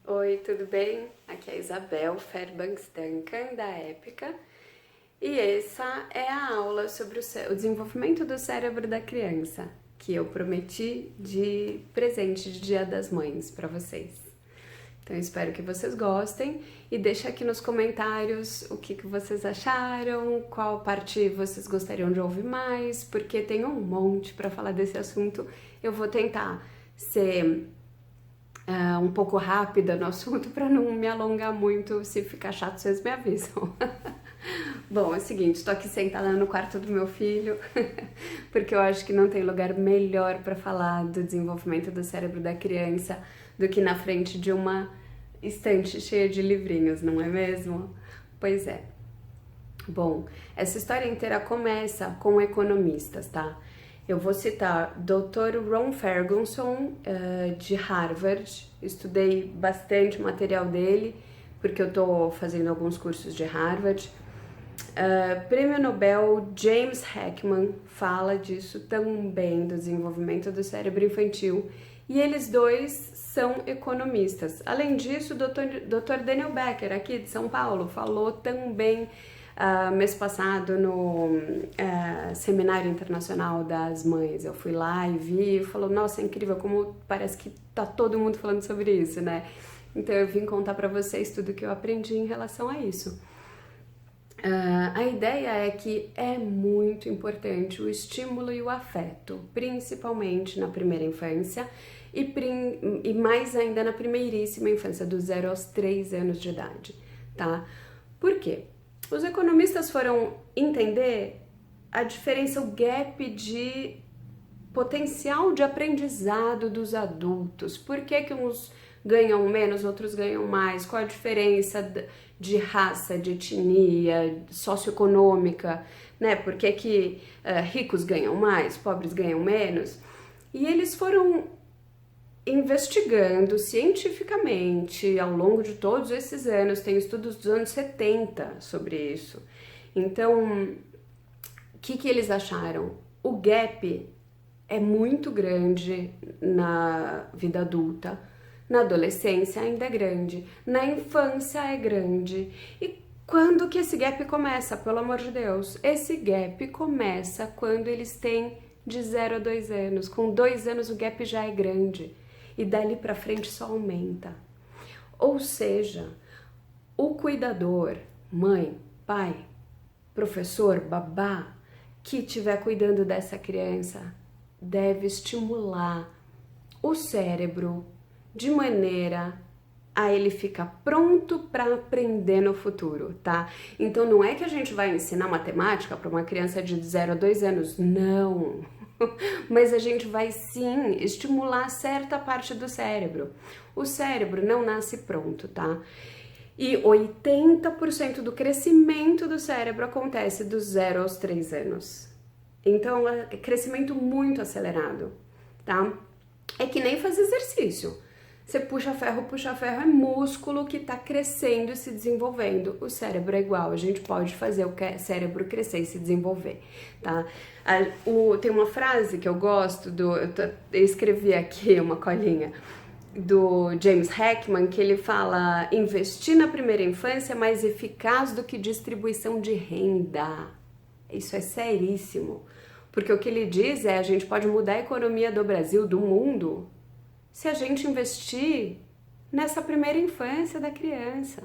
Oi, tudo bem? Aqui é a Isabel Fairbanks Duncan, da Épica, e essa é a aula sobre o desenvolvimento do cérebro da criança, que eu prometi de presente de Dia das Mães para vocês. Então, espero que vocês gostem e deixa aqui nos comentários o que vocês acharam, qual parte vocês gostariam de ouvir mais, porque tem um monte para falar desse assunto. Eu vou tentar ser um pouco rápida no assunto para não me alongar muito. Se ficar chato, vocês me avisam. Bom, é o seguinte, estou aqui sentada no quarto do meu filho, porque eu acho que não tem lugar melhor para falar do desenvolvimento do cérebro da criança do que na frente de uma estante cheia de livrinhos, não é mesmo? Pois é. Bom, essa história inteira começa com economistas, tá? Eu vou citar Dr. Ron Ferguson, de Harvard. Estudei bastante material dele, porque eu tô fazendo alguns cursos de Harvard. Prêmio Nobel James Heckman fala disso também, do desenvolvimento do cérebro infantil. E eles dois são economistas. Além disso, o Dr. Daniel Becker, aqui de São Paulo, falou também mês passado no Seminário Internacional das Mães. Eu fui lá e vi e falou, nossa, é incrível como parece que tá todo mundo falando sobre isso, né? Então eu vim contar para vocês tudo que eu aprendi em relação a isso. A ideia é que é muito importante o estímulo e o afeto, principalmente na primeira infância e mais ainda na primeiríssima infância, do 0 aos 3 anos de idade, tá? Por quê? Os economistas foram entender a diferença, o gap de potencial de aprendizado dos adultos. Por que uns ganham menos, outros ganham mais? Qual a diferença de raça, de etnia, socioeconômica, né? Por que ricos ganham mais, pobres ganham menos? E eles foram investigando cientificamente ao longo de todos esses anos, tem estudos dos anos 70 sobre isso. Então, o que eles acharam? O gap é muito grande na vida adulta, na adolescência ainda é grande, na infância é grande. E quando que esse gap começa? Pelo amor de Deus, esse gap começa quando eles têm de 0 a 2 anos. Com 2 anos o gap já é grande. E dali para frente só aumenta. Ou seja, o cuidador, mãe, pai, professor, babá, que estiver cuidando dessa criança, deve estimular o cérebro de maneira a ele ficar pronto para aprender no futuro, tá? Então não é que a gente vai ensinar matemática para uma criança de 0 a 2 anos, não. Mas a gente vai sim estimular certa parte do cérebro. O cérebro não nasce pronto, tá? E 80% do crescimento do cérebro acontece dos 0 aos 3 anos. Então é crescimento muito acelerado, tá? É que nem fazer exercício. Você puxa ferro é músculo que tá crescendo e se desenvolvendo. O cérebro é igual, a gente pode fazer o cérebro crescer e se desenvolver, tá? Tem uma frase que eu gosto, eu escrevi aqui uma colinha, do James Heckman, que ele fala: investir na primeira infância é mais eficaz do que distribuição de renda. Isso é seríssimo, porque o que ele diz é: a gente pode mudar a economia do Brasil, do mundo, se a gente investir nessa primeira infância da criança,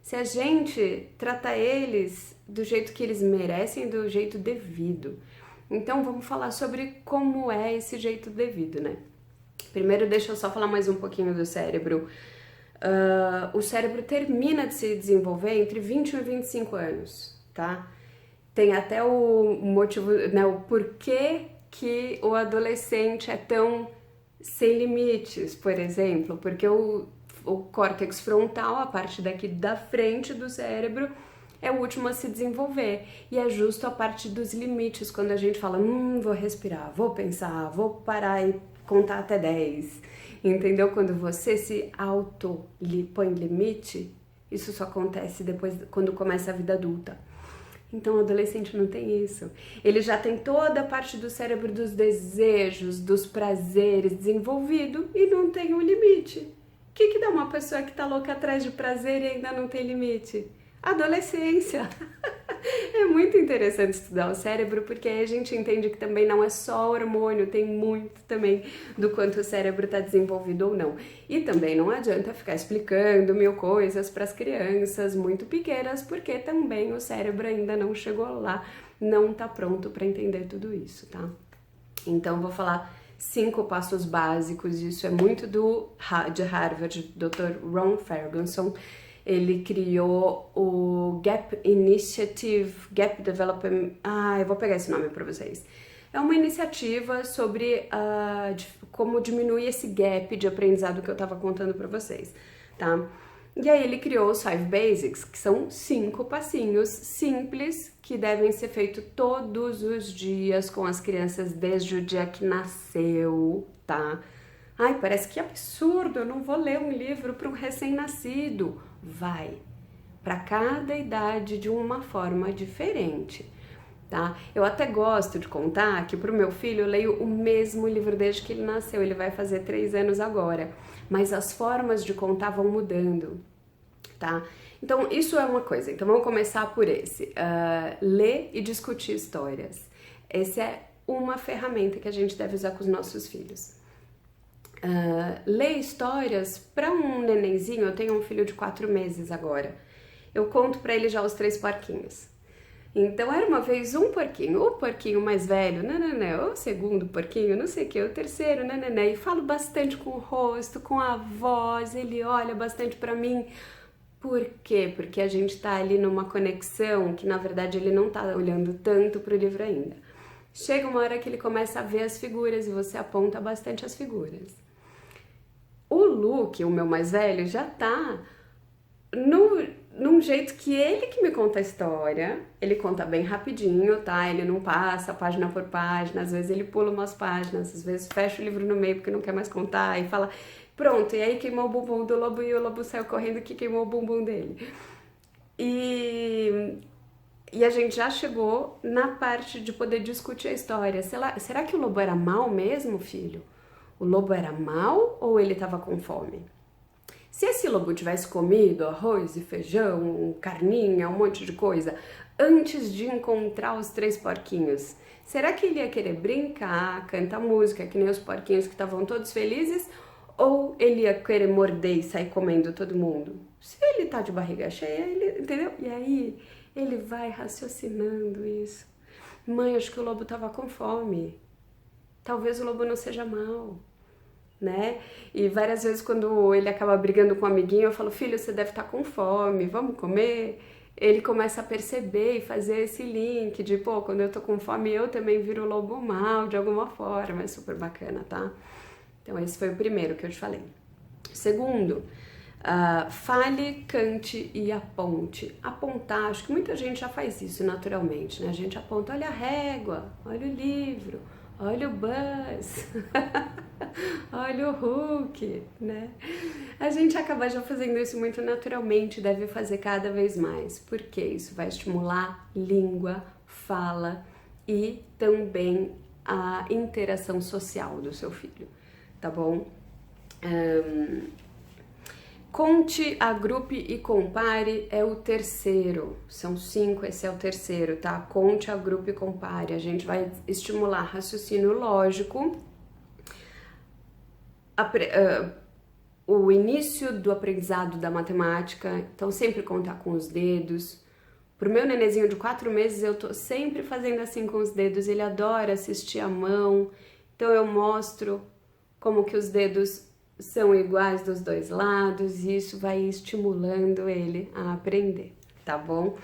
se a gente tratar eles do jeito que eles merecem, do jeito devido. Então vamos falar sobre como é esse jeito devido, né? Primeiro deixa eu só falar mais um pouquinho do cérebro. O cérebro termina de se desenvolver entre 21 e 25 anos, tá? Tem até o motivo, né, o porquê que o adolescente é tão sem limites, por exemplo, porque o córtex frontal, a parte daqui da frente do cérebro, é o último a se desenvolver. E é justo a parte dos limites, quando a gente fala, vou respirar, vou pensar, vou parar e contar até 10. Entendeu? Quando você se põe limite, isso só acontece depois, quando começa a vida adulta. Então o adolescente não tem isso. Ele já tem toda a parte do cérebro dos desejos, dos prazeres desenvolvido e não tem um limite. que dá uma pessoa que tá louca atrás de prazer e ainda não tem limite? Adolescência. É muito interessante estudar o cérebro, porque aí a gente entende que também não é só hormônio, tem muito também do quanto o cérebro está desenvolvido ou não. E também não adianta ficar explicando mil coisas para as crianças muito pequenas, porque também o cérebro ainda não chegou lá, não está pronto para entender tudo isso, tá? Então vou falar 5 passos básicos, isso é muito de Harvard, Dr. Ron Ferguson. Ele criou o Gap Initiative, Gap Development, eu vou pegar esse nome para vocês. É uma iniciativa sobre como diminuir esse gap de aprendizado que eu estava contando para vocês, tá? E aí ele criou os 5 Basics, que são 5 passinhos simples que devem ser feitos todos os dias com as crianças desde o dia que nasceu, tá? Ai, parece que absurdo, eu não vou ler um livro para um recém-nascido. Vai, para cada idade de uma forma diferente, tá? Eu até gosto de contar que para o meu filho eu leio o mesmo livro desde que ele nasceu, ele vai fazer 3 anos agora, mas as formas de contar vão mudando, tá? Então isso é uma coisa, então vamos começar por esse, ler e discutir histórias. Essa é uma ferramenta que a gente deve usar com os nossos filhos. Ler histórias para um nenenzinho, eu tenho um filho de 4 meses agora, eu conto para ele já os 3 porquinhos. Então era uma vez um porquinho, o porquinho mais velho, nananã, o segundo porquinho, não sei o que, o terceiro, nananã, e falo bastante com o rosto, com a voz, ele olha bastante para mim. Por quê? Porque a gente tá ali numa conexão que na verdade ele não tá olhando tanto pro livro ainda. Chega uma hora que ele começa a ver as figuras e você aponta bastante as figuras. O Luke, o meu mais velho, já tá num jeito que ele que me conta a história, ele conta bem rapidinho, tá? Ele não passa página por página, às vezes ele pula umas páginas, às vezes fecha o livro no meio porque não quer mais contar e fala, pronto, e aí queimou o bumbum do lobo e o lobo saiu correndo que queimou o bumbum dele. E a gente já chegou na parte de poder discutir a história. Será que o lobo era mau mesmo, filho? O lobo era mau ou ele estava com fome? Se esse lobo tivesse comido arroz e feijão, carninha, um monte de coisa, antes de encontrar os 3 porquinhos, será que ele ia querer brincar, cantar música, que nem os porquinhos que estavam todos felizes? Ou ele ia querer morder e sair comendo todo mundo? Se ele tá de barriga cheia, ele, entendeu? E aí ele vai raciocinando isso. Mãe, acho que o lobo tava com fome. Talvez o lobo não seja mau, né? E várias vezes quando ele acaba brigando com um amiguinho, eu falo, filho, você deve estar com fome, vamos comer? Ele começa a perceber e fazer esse link de, pô, quando eu tô com fome eu também viro lobo mau de alguma forma, é super bacana, tá? Então esse foi o primeiro que eu te falei. Segundo, fale, cante e aponte. Apontar, acho que muita gente já faz isso naturalmente, né? A gente aponta, olha a régua, olha o livro, olha o Buzz, olha o Hulk, né? A gente acaba já fazendo isso muito naturalmente, deve fazer cada vez mais, porque isso vai estimular língua, fala e também a interação social do seu filho, tá bom? Conte, agrupe e compare é o terceiro. São 5, esse é o terceiro, tá? Conte, agrupe e compare. A gente vai estimular raciocínio lógico, o início do aprendizado da matemática, então sempre contar com os dedos. Pro meu nenezinho de 4 meses, eu tô sempre fazendo assim com os dedos, ele adora assistir a mão, então eu mostro como que os dedos são iguais dos 2 lados e isso vai estimulando ele a aprender, tá bom?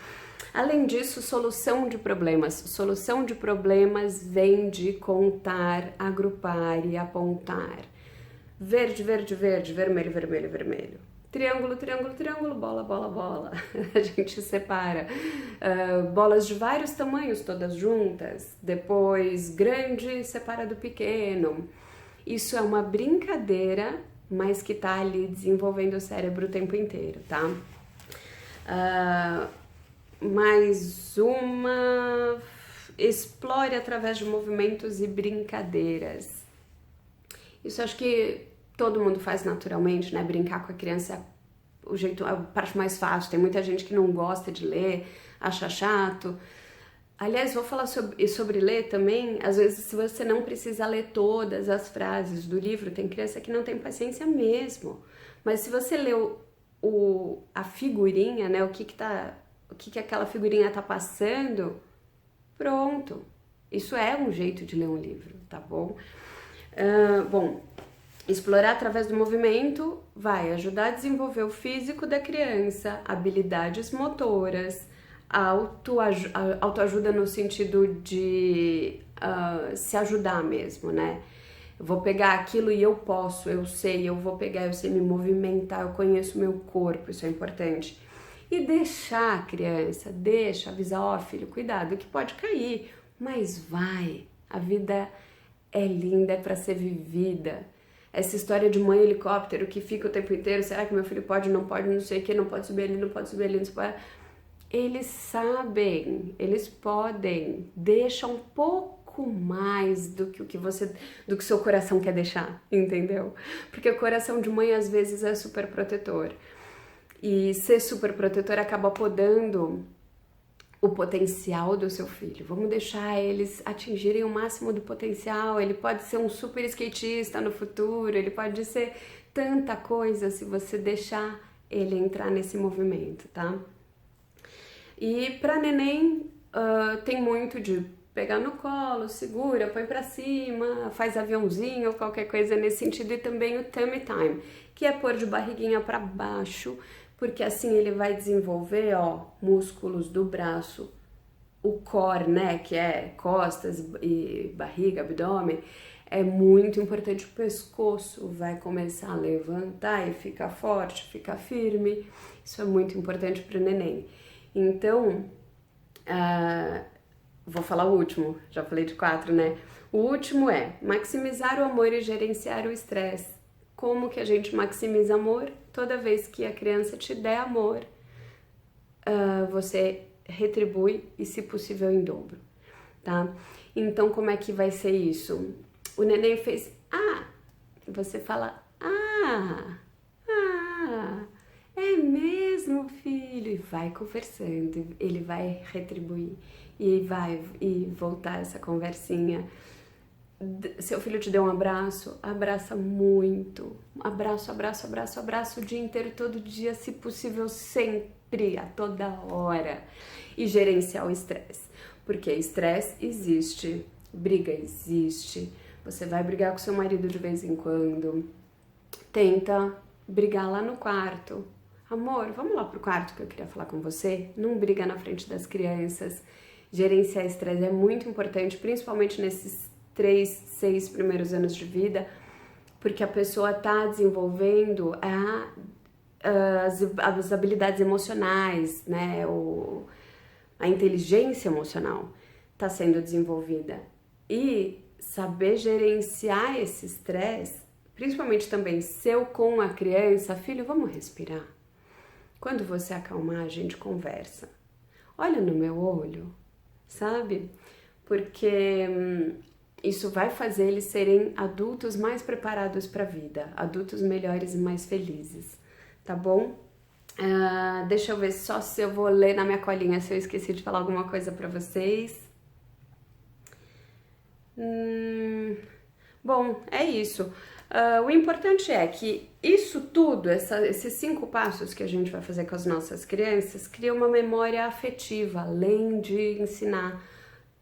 Além disso, solução de problemas. Solução de problemas vem de contar, agrupar e apontar. Verde, verde, verde, vermelho, vermelho, vermelho. Triângulo, triângulo, triângulo, bola, bola, bola. A gente separa bolas de vários tamanhos, todas juntas. Depois, grande separa do pequeno. Isso é uma brincadeira, mas que tá ali desenvolvendo o cérebro o tempo inteiro, tá? Mais uma... Explore através de movimentos e brincadeiras. Isso acho que todo mundo faz naturalmente, né? Brincar com a criança a parte mais fácil. Tem muita gente que não gosta de ler, acha chato. Aliás, vou falar sobre ler também. Às vezes, se você não precisa ler todas as frases do livro, tem criança que não tem paciência mesmo. Mas se você leu a figurinha, né? O que aquela figurinha tá passando, pronto. Isso é um jeito de ler um livro, tá bom? Bom, explorar através do movimento vai ajudar a desenvolver o físico da criança, habilidades motoras, autoajuda no sentido de se ajudar mesmo, né? Eu vou pegar aquilo e eu posso, eu sei, eu vou pegar, eu sei me movimentar, eu conheço meu corpo, isso é importante. E deixar a criança, avisar, ó, filho, cuidado que pode cair, mas vai, a vida é linda, é pra ser vivida. Essa história de mãe helicóptero que fica o tempo inteiro, será que meu filho pode, não sei o que, não pode subir ali, não pode subir ali, não pode... Eles sabem, eles podem, deixa um pouco mais do que seu coração quer deixar, entendeu? Porque o coração de mãe às vezes é super protetor. E ser super protetor acaba podando o potencial do seu filho. Vamos deixar eles atingirem o máximo do potencial. Ele pode ser um super skatista no futuro, ele pode ser tanta coisa se você deixar ele entrar nesse movimento, tá? E para neném tem muito de pegar no colo, segura, põe para cima, faz aviãozinho, qualquer coisa nesse sentido. E também o tummy time, que é pôr de barriguinha para baixo, porque assim ele vai desenvolver, ó, músculos do braço, o core, né, que é costas e barriga, abdômen. É muito importante, o pescoço vai começar a levantar e ficar forte, ficar firme. Isso é muito importante para o neném. Então, vou falar o último, já falei de 4, né? O último é maximizar o amor e gerenciar o estresse. Como que a gente maximiza amor? Toda vez que a criança te der amor, você retribui e, se possível, em dobro, tá? Então, como é que vai ser isso? O neném fez você fala é mesmo, filho, e vai conversando, ele vai retribuir e vai voltar essa conversinha. Seu filho te deu um abraço, abraça muito, abraço o dia inteiro, todo dia, se possível, sempre, a toda hora. E gerenciar o estresse, porque estresse existe, briga existe, você vai brigar com seu marido de vez em quando, tenta brigar lá no quarto. Amor, vamos lá pro quarto que eu queria falar com você. Não briga na frente das crianças. Gerenciar estresse é muito importante, principalmente nesses 3, 6 primeiros anos de vida, porque a pessoa tá desenvolvendo as habilidades emocionais, né? A inteligência emocional tá sendo desenvolvida. E saber gerenciar esse estresse, principalmente também seu com a criança, filho, vamos respirar. Quando você acalmar, a gente conversa. Olha no meu olho, sabe? Porque isso vai fazer eles serem adultos mais preparados para a vida, adultos melhores e mais felizes, tá bom? Deixa eu ver só se eu vou ler na minha colinha, se eu esqueci de falar alguma coisa para vocês. Bom, é isso. O importante é que isso tudo, esses 5 passos que a gente vai fazer com as nossas crianças, cria uma memória afetiva, além de ensinar,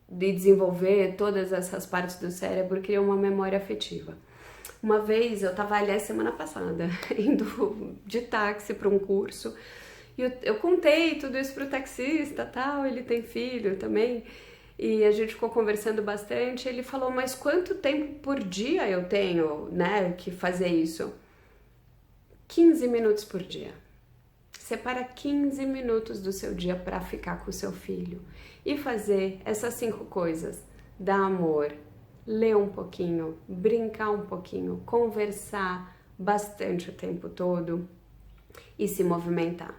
de desenvolver todas essas partes do cérebro, cria uma memória afetiva. Uma vez, eu tava, aliás, semana passada, indo de táxi para um curso, e eu contei tudo isso pro taxista, tal, ele tem filho também, e a gente ficou conversando bastante. Ele falou, mas quanto tempo por dia eu tenho, né, que fazer isso? 15 minutos por dia. Separa 15 minutos do seu dia para ficar com o seu filho e fazer essas 5 coisas. Dar amor, ler um pouquinho, brincar um pouquinho, conversar bastante o tempo todo e se movimentar.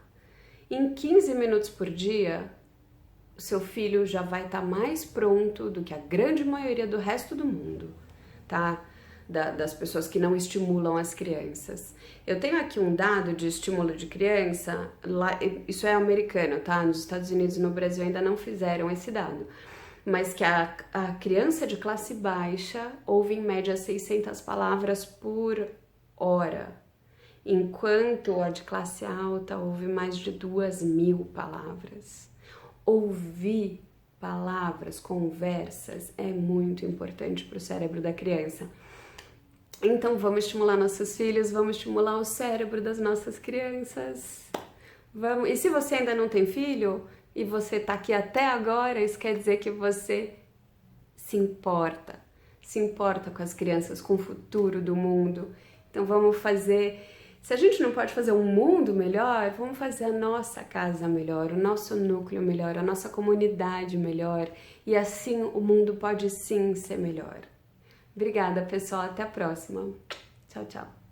Em 15 minutos por dia, o seu filho já vai estar mais pronto do que a grande maioria do resto do mundo, tá? das pessoas que não estimulam as crianças. Eu tenho aqui um dado de estímulo de criança, lá, isso é americano, tá? Nos Estados Unidos e no Brasil ainda não fizeram esse dado, mas que a criança de classe baixa ouve em média 600 palavras por hora, enquanto a de classe alta ouve mais de 2.000 palavras. Ouvir palavras, conversas é muito importante para o cérebro da criança. Então vamos estimular nossos filhos, vamos estimular o cérebro das nossas crianças. Vamos. E se você ainda não tem filho e você está aqui até agora, isso quer dizer que você se importa com as crianças, com o futuro do mundo. Então vamos fazer. Se a gente não pode fazer um mundo melhor, vamos fazer a nossa casa melhor, o nosso núcleo melhor, a nossa comunidade melhor. E assim o mundo pode sim ser melhor. Obrigada, pessoal. Até a próxima. Tchau, tchau.